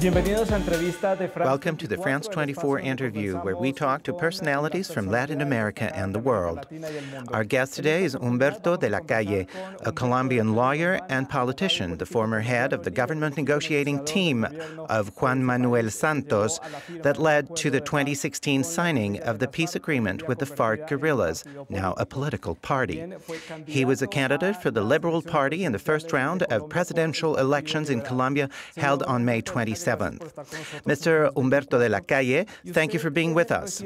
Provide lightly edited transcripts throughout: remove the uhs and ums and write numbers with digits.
Welcome to the France 24 interview, where we talk to personalities from Latin America and the world. Our guest today is Humberto de la Calle, a Colombian lawyer and politician, the former head of the government negotiating team of Juan Manuel Santos that led to the 2016 signing of the peace agreement with the FARC guerrillas, now a political party. He was a candidate for the Liberal Party in the first round of presidential elections in Colombia held on May 27th. Mr. Humberto de la Calle, thank you for being with us.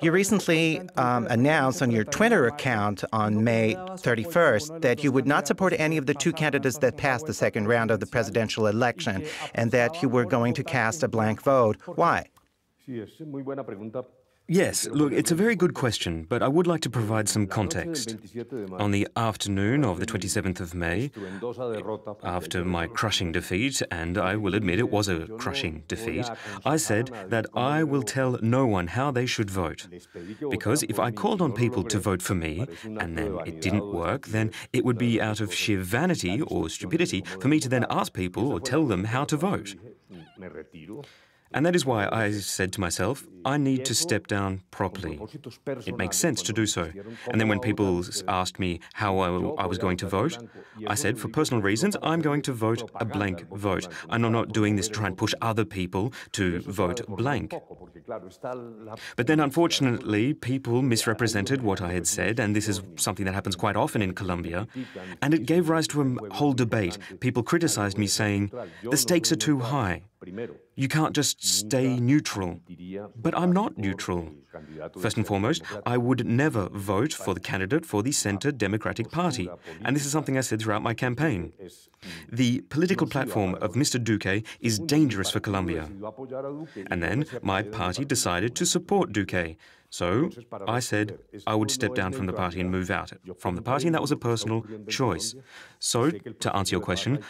You recently announced on your Twitter account on May 31st that you would not support any of the two candidates that passed the second round of the presidential election and that you were going to cast a blank vote. Why? Yes, look, it's a very good question, but I would like to provide some context. On the afternoon of the 27th of May, after my crushing defeat, and I will admit it was a crushing defeat, I said that I will tell no one how they should vote. Because if I called on people to vote for me, and then it didn't work, then it would be out of sheer vanity or stupidity for me to then ask people or tell them how to vote. And that is why I said to myself, I need to step down properly. It makes sense to do so. And then when people asked me how I was going to vote, I said, for personal reasons, I'm going to vote a blank vote. And I'm not doing this to try and push other people to vote blank. But then, unfortunately, people misrepresented what I had said, and this is something that happens quite often in Colombia, and it gave rise to a whole debate. People criticized me, saying, the stakes are too high. You can't just stay neutral. But I'm not neutral. First and foremost, I would never vote for the candidate for the Center Democratic Party. And this is something I said throughout my campaign. The political platform of Mr. Duque is dangerous for Colombia. And then my party decided to support Duque. So I said I would step down from the party and move out from the party, and that was a personal choice. So, to answer your question,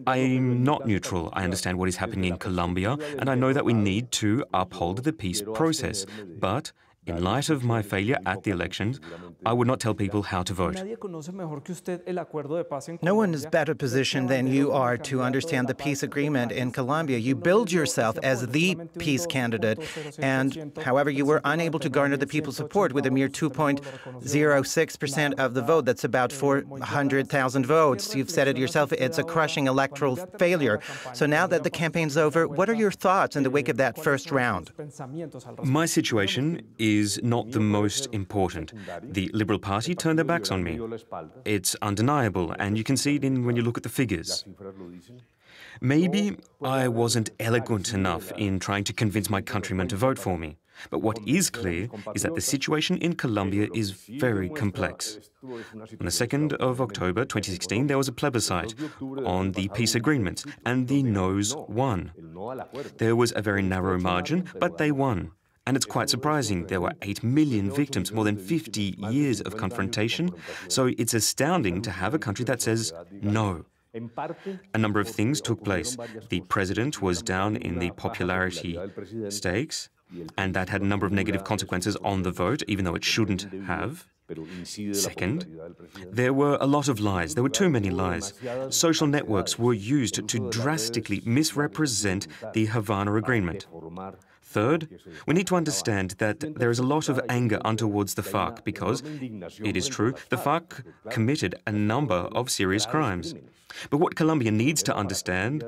I'm not neutral. I understand what is happening in Colombia, and I know that we need to uphold the peace process. But in light of my failure at the elections, I would not tell people how to vote. No one is better positioned than you are to understand the peace agreement in Colombia. You build yourself as the peace candidate, and however, you were unable to garner the people's support with a mere 2.06% of the vote. That's about 400,000 votes. You've said it yourself, it's a crushing electoral failure. So now that the campaign's over, what are your thoughts in the wake of that first round? My situation is not the most important. The Liberal Party turned their backs on me. It's undeniable, and you can see it when you look at the figures. Maybe I wasn't eloquent enough in trying to convince my countrymen to vote for me. But what is clear is that the situation in Colombia is very complex. On the 2nd of October 2016, there was a plebiscite on the peace agreements, and the noes won. There was a very narrow margin, but they won. And it's quite surprising. There were 8 million victims, more than 50 years of confrontation. So it's astounding to have a country that says no. A number of things took place. The president was down in the popularity stakes, and that had a number of negative consequences on the vote, even though it shouldn't have. Second, there were a lot of lies. There were too many lies. Social networks were used to drastically misrepresent the Havana Agreement. Third, we need to understand that there is a lot of anger towards the FARC because, it is true, the FARC committed a number of serious crimes. But what Colombia needs to understand,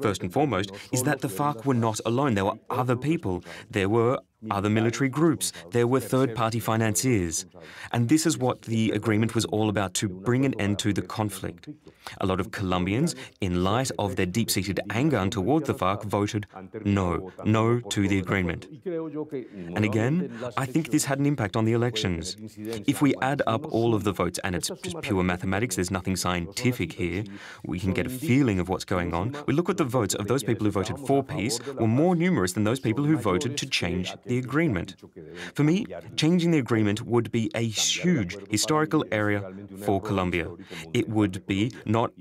first and foremost, is that the FARC were not alone. There were other people. There were other military groups. There were third-party financiers. And this is what the agreement was all about, to bring an end to the conflict. A lot of Colombians, in light of their deep-seated anger toward the FARC, voted no to the agreement. And again, I think this had an impact on the elections. If we add up all of the votes, and it's just pure mathematics, there's nothing scientific here, we can get a feeling of what's going on. We look at the votes of those people who voted for peace were more numerous than those people who voted to change the agreement. For me, changing the agreement would be a huge historical area for Colombia. It would be not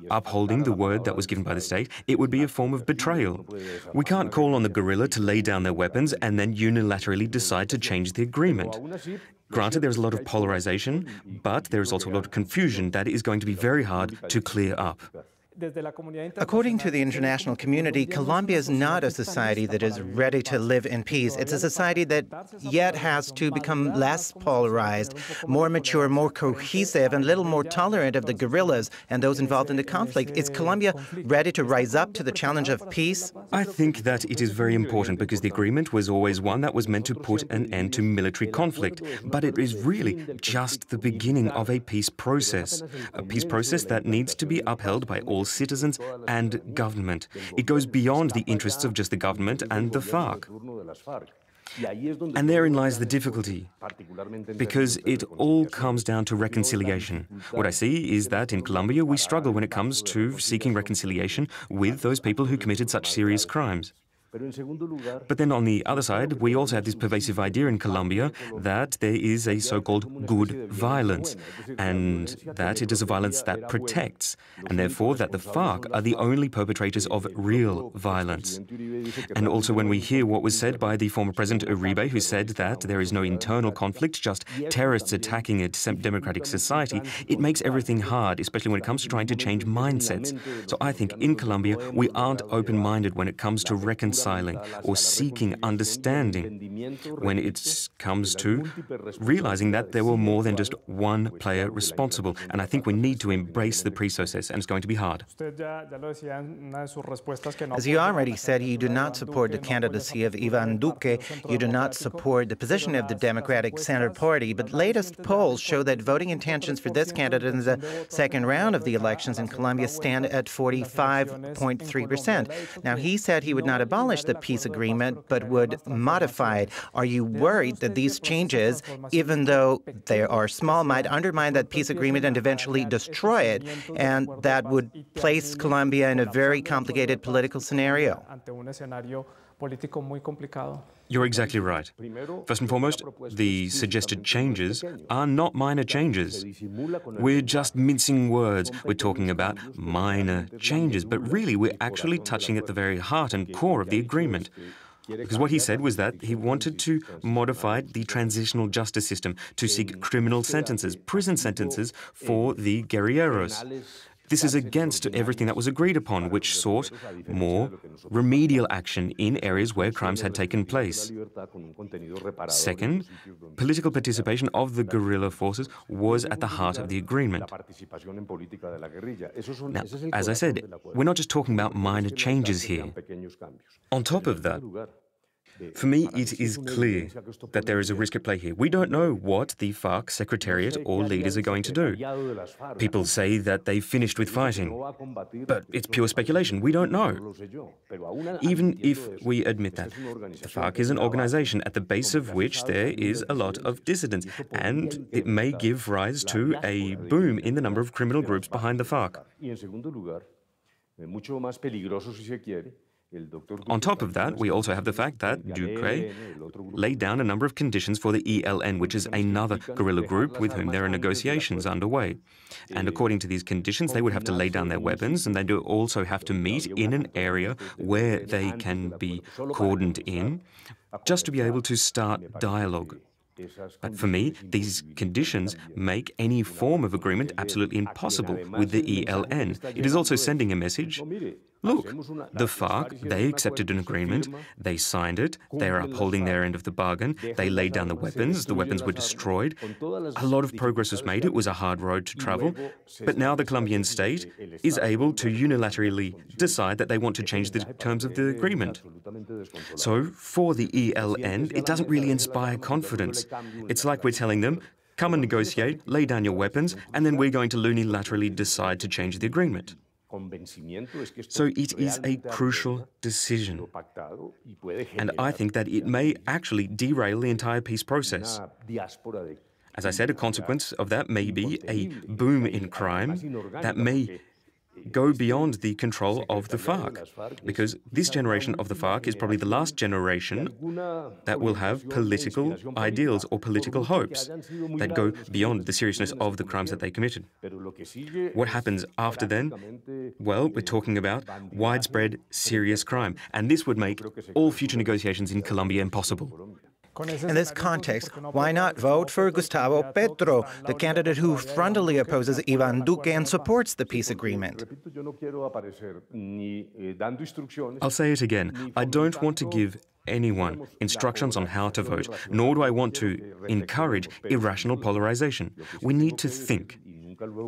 upholding the word that was given by the state. It would be a form of betrayal. We can't call on the guerrilla to lay down their weapons and then unilaterally decide to change the agreement. Granted, there's a lot of polarization, but there's also a lot of confusion that is going to be very hard to clear up. According to the international community, Colombia is not a society that is ready to live in peace. It's a society that yet has to become less polarized, more mature, more cohesive, and a little more tolerant of the guerrillas and those involved in the conflict. Is Colombia ready to rise up to the challenge of peace? I think that it is very important because the agreement was always one that was meant to put an end to military conflict. But it is really just the beginning of a peace process that needs to be upheld by all citizens and government. It goes beyond the interests of just the government and the FARC. And therein lies the difficulty, because it all comes down to reconciliation. What I see is that in Colombia we struggle when it comes to seeking reconciliation with those people who committed such serious crimes. But then on the other side, we also have this pervasive idea in Colombia that there is a so-called good violence, and that it is a violence that protects, and therefore that the FARC are the only perpetrators of real violence. And also when we hear what was said by the former President Uribe, who said that there is no internal conflict, just terrorists attacking a democratic society, it makes everything hard, especially when it comes to trying to change mindsets. So I think in Colombia, we aren't open-minded when it comes to reconciling or seeking understanding, when it comes to realizing that there were more than just one player responsible. And I think we need to embrace the process, and it's going to be hard. As you already said, you do not support the candidacy of Ivan Duque. You do not support the position of the Democratic Center Party. But latest polls show that voting intentions for this candidate in the second round of the elections in Colombia stand at 45.3%. Now, he said he would not abolish the peace agreement, but would modify it. Are you worried that these changes, even though they are small, might undermine that peace agreement and eventually destroy it, and that would place Colombia in a very complicated political scenario? You're exactly right. First and foremost, the suggested changes are not minor changes. We're just mincing words. We're talking about minor changes, but really we're actually touching at the very heart and core of the agreement. Because what he said was that he wanted to modify the transitional justice system to seek criminal sentences, prison sentences for the guerrilleros. This is against everything that was agreed upon, which sought more remedial action in areas where crimes had taken place. Second, political participation of the guerrilla forces was at the heart of the agreement. Now, as I said, we're not just talking about minor changes here. On top of that, for me, it is clear that there is a risk at play here. We don't know what the FARC secretariat or leaders are going to do. People say that they've finished with fighting, but it's pure speculation. We don't know. Even if we admit that, the FARC is an organization at the base of which there is a lot of dissidents, and it may give rise to a boom in the number of criminal groups behind the FARC. On top of that, we also have the fact that Duque laid down a number of conditions for the ELN, which is another guerrilla group with whom there are negotiations underway. And according to these conditions, they would have to lay down their weapons, and they do also have to meet in an area where they can be cordoned in, just to be able to start dialogue. But for me, these conditions make any form of agreement absolutely impossible with the ELN. It is also sending a message. Look, the FARC, they accepted an agreement, they signed it, they are upholding their end of the bargain, they laid down the weapons were destroyed, a lot of progress was made, it was a hard road to travel, but now the Colombian state is able to unilaterally decide that they want to change the terms of the agreement. So, for the ELN, it doesn't really inspire confidence. It's like we're telling them, come and negotiate, lay down your weapons, and then we're going to unilaterally decide to change the agreement. So it is a crucial decision, and I think that it may actually derail the entire peace process. As I said, a consequence of that may be a boom in crime that may go beyond the control of the FARC, because this generation of the FARC is probably the last generation that will have political ideals or political hopes that go beyond the seriousness of the crimes that they committed. What happens after then? Well, we're talking about widespread, serious crime, and this would make all future negotiations in Colombia impossible. In this context, why not vote for Gustavo Petro, the candidate who frontally opposes Ivan Duque and supports the peace agreement? I'll say it again. I don't want to give anyone instructions on how to vote, nor do I want to encourage irrational polarization. We need to think.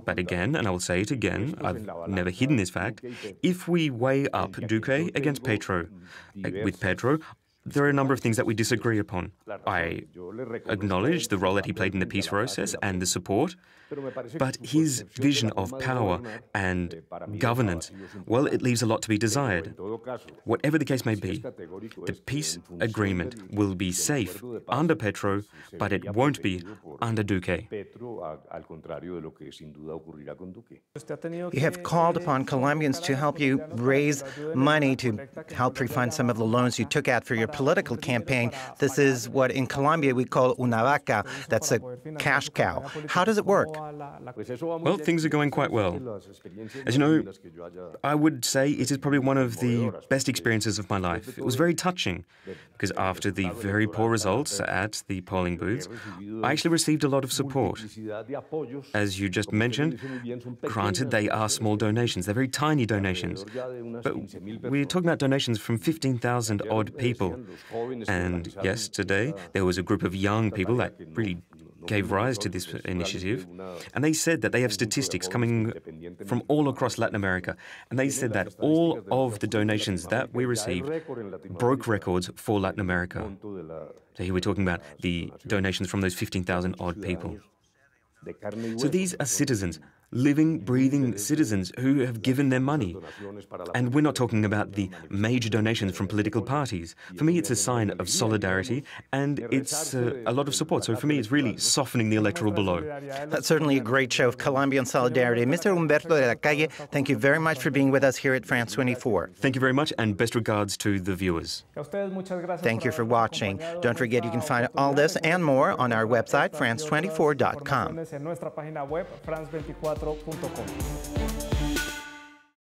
But again, and I will say it again, I've never hidden this fact, if we weigh up Duque against Petro, with Petro, there are a number of things that we disagree upon. I acknowledge the role that he played in the peace process and the support, but his vision of power and governance, well, it leaves a lot to be desired. Whatever the case may be, the peace agreement will be safe under Petro, but it won't be under Duque. You have called upon Colombians to help you raise money to help refund some of the loans you took out for your political campaign. This is what in Colombia we call una vaca, that's a cash cow. How does it work? Well, things are going quite well. As you know, I would say it is probably one of the best experiences of my life. It was very touching, because after the very poor results at the polling booths, I actually received a lot of support. As you just mentioned, granted, they are small donations. They're very tiny donations. But we're talking about donations from 15,000 odd people. And yesterday, there was a group of young people that really gave rise to this initiative, and they said that they have statistics coming from all across Latin America, and they said that all of the donations that we received broke records for Latin America. So here we're talking about the donations from those 15,000 odd people. So these are citizens, living, breathing citizens who have given their money. And we're not talking about the major donations from political parties. For me, it's a sign of solidarity, and it's a lot of support. So for me, it's really softening the electoral blow. That's certainly a great show of Colombian solidarity. Mr. Humberto de la Calle, thank you very much for being with us here at France 24. Thank you very much, and best regards to the viewers. Thank you for watching. Don't forget you can find all this and more on our website, france24.com.